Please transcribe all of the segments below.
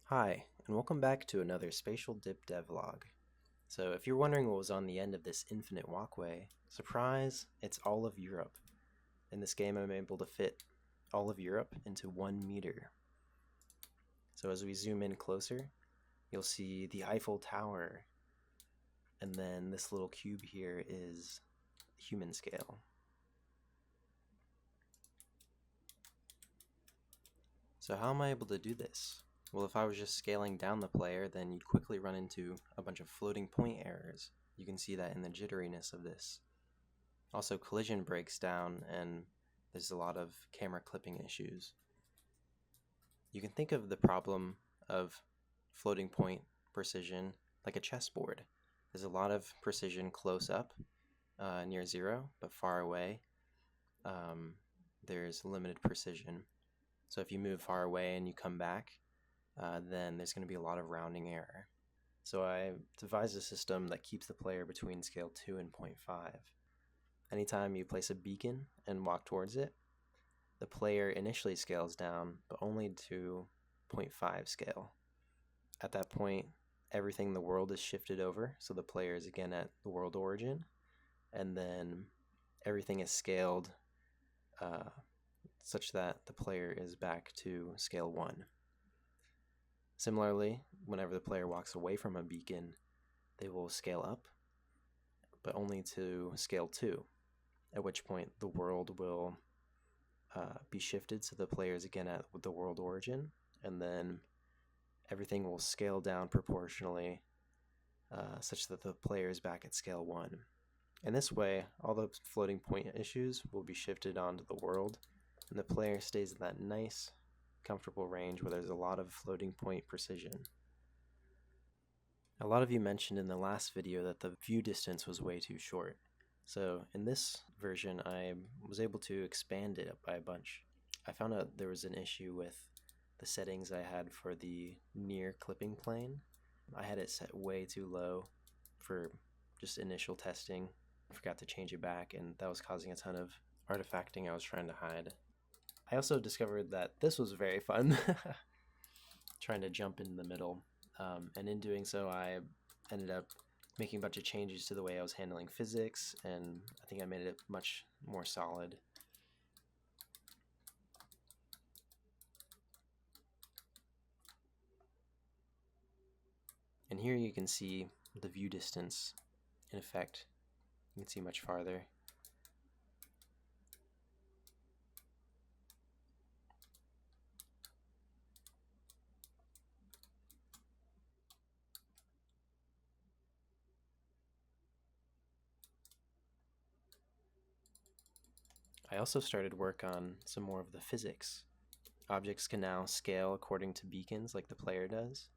Hi, and welcome back to another Spatial Dip Devlog. So if you're wondering what was on the end of this infinite walkway, surprise, it's all of Europe. In this game I'm able to fit all of Europe into 1 meter. So as we zoom in closer, you'll see the Eiffel Tower, and then this little cube here is human scale. So how am I able to do this? Well, if I was just scaling down the player, then you'd quickly run into a bunch of floating point errors. You can see that in the jitteriness of this. Also, collision breaks down, and there's a lot of camera clipping issues. You can think of the problem of floating point precision like a chessboard. There's a lot of precision close up, near zero, but far away, there's limited precision. So if you move far away and you come back, then there's going to be a lot of rounding error. So I devised a system that keeps the player between scale 2 and 0.5. Anytime you place a beacon and walk towards it, the player initially scales down, but only to 0.5 scale. At that point, everything in the world is shifted over, so the player is again at the world origin, and then everything is scaled such that the player is back to scale 1. Similarly, whenever the player walks away from a beacon, they will scale up, but only to scale 2, at which point the world will be shifted so the player is again at the world origin, and then everything will scale down proportionally such that the player is back at scale 1. In this way, all the floating point issues will be shifted onto the world, and the player stays in that nice, comfortable range where there's a lot of floating point precision. A lot of you mentioned in the last video that the view distance was way too short. So in this version, I was able to expand it by a bunch. I found out there was an issue with the settings I had for the near clipping plane. I had it set way too low for just initial testing. I forgot to change it back, and that was causing a ton of artifacting I was trying to hide. I also discovered that this was very fun, trying to jump in the middle. And in doing so, I ended up making a bunch of changes to the way I was handling physics, and I think I made it much more solid. And here you can see the view distance in effect. You can see much farther. I also started work on some more of the physics. Objects can now scale according to beacons like the player does,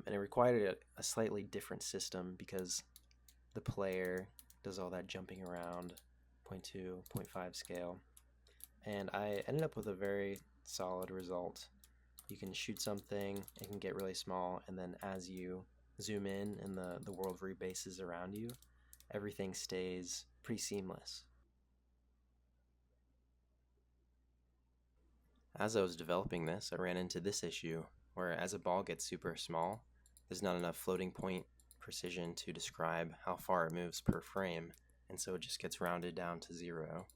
and it required a slightly different system because the player does all that jumping around 0.2, 0.5 scale, and I ended up with a very solid result. You can shoot something, it can get really small, and then as you zoom in and the world rebases around you, everything stays pretty seamless. As I was developing this, I ran into this issue, where as a ball gets super small, there's not enough floating point precision to describe how far it moves per frame, and so it just gets rounded down to 0.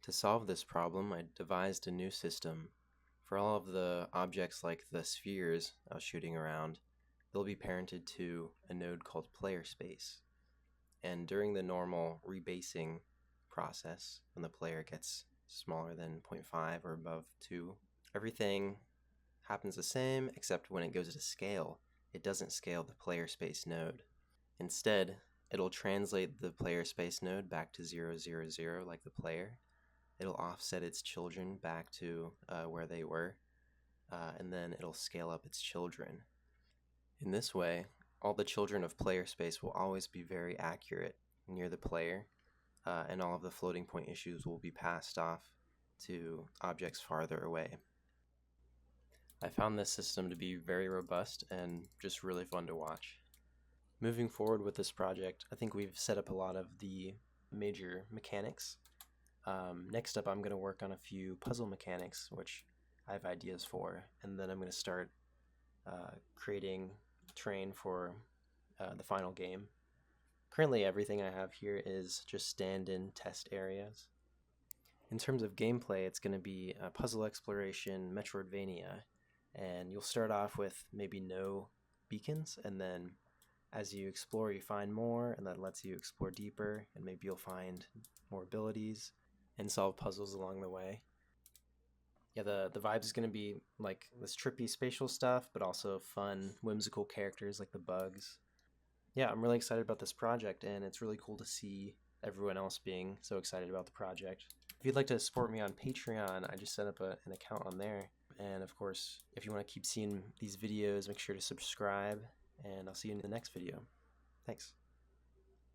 To solve this problem, I devised a new system. For all of the objects like the spheres I was shooting around, they'll be parented to a node called player space. And during the normal rebasing process, when the player gets smaller than 0.5 or above 2, everything happens the same except when it goes to scale, it doesn't scale the player space node. Instead, it'll translate the player space node back to 0, 0, 0 like the player. It'll offset its children back to where they were, and then it'll scale up its children. In this way, all the children of player space will always be very accurate near the player, and all of the floating point issues will be passed off to objects farther away. I found this system to be very robust and just really fun to watch. Moving forward with this project, I think we've set up a lot of the major mechanics. Next up, I'm going to work on a few puzzle mechanics, which I have ideas for, and then I'm going to start creating terrain for the final game. Currently, everything I have here is just stand-in test areas. In terms of gameplay, it's going to be a puzzle exploration Metroidvania, and you'll start off with maybe no beacons, and then as you explore, you find more, and that lets you explore deeper, and maybe you'll find more abilities and solve puzzles along the way. Yeah, the vibes is going to be like this trippy spatial stuff, but also fun, whimsical characters like the bugs. Yeah, I'm really excited about this project, and it's really cool to see everyone else being so excited about the project. If you'd like to support me on Patreon, I just set up an account on there. And of course, if you want to keep seeing these videos, make sure to subscribe, and I'll see you in the next video. Thanks.